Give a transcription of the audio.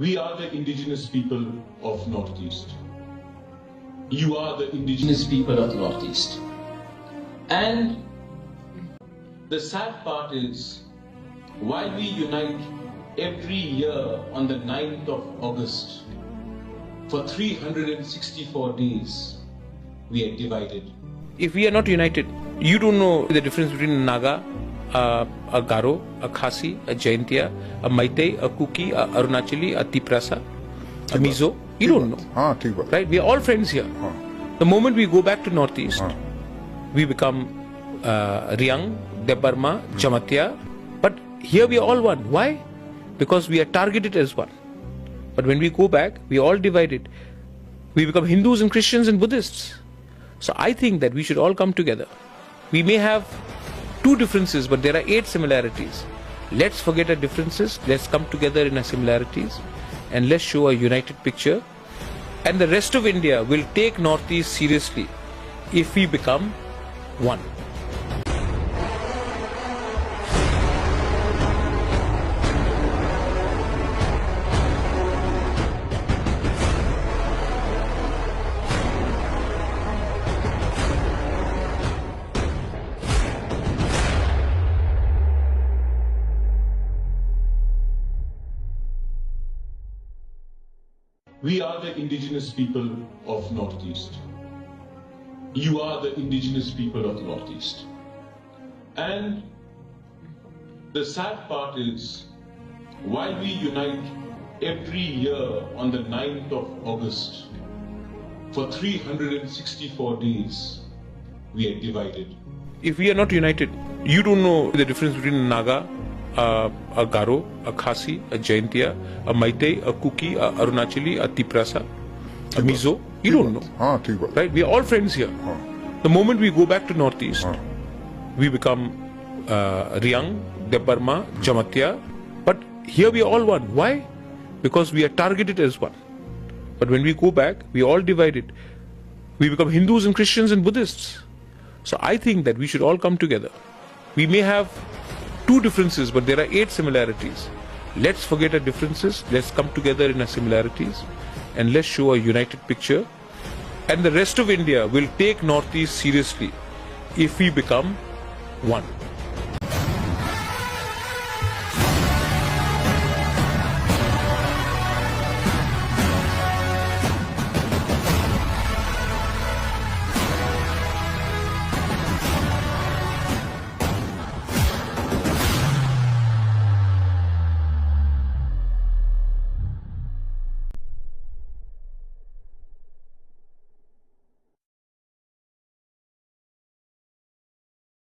We are the indigenous people of Northeast. You are the indigenous people of Northeast. And the sad part is, while we unite every year on the 9th of August, for 364 days, we are divided. If we are not united, you don't know the difference between a Naga, a Garo, a Khasi, a Jaintia, a Meitei, a Kuki, a Arunachali, a Tiprasa, a Mizo. You don't know. Right? We are all friends here. The moment we go back to Northeast, we become Riang, Debarma, Jamatia. But here we are all one. Why? Because we are targeted as one. But when we go back, we are all divided. We become Hindus and Christians and Buddhists. So I think that we should all come together. We may have 2 differences, but there are 8 similarities. Let's forget our differences. Let's come together in our similarities. And let's show a united picture. And the rest of India will take Northeast seriously if we become one. We are the indigenous people of Northeast. You are the indigenous people of Northeast. And the sad part is, while we unite every year on the 9th of August, for 364 days, we are divided. If we are not united, you don't know the difference between a Naga, a Garo, a Khasi, a Jaintia, a Meitei, a Kuki, a Arunachali, a Tiprasa, a Mizo. You don't know. Right? We are all friends here. The moment we go back to Northeast, we become Riang, Debarma, Jamatia. But here we are all one. Why? Because we are targeted as one. But when we go back, we are all divided. We become Hindus and Christians and Buddhists. So I think that we should all come together. We may have 2 differences, but there are 8 similarities. Let's forget our differences. Let's come together in our similarities. And let's show a united picture. And the rest of India will take Northeast seriously if we become one.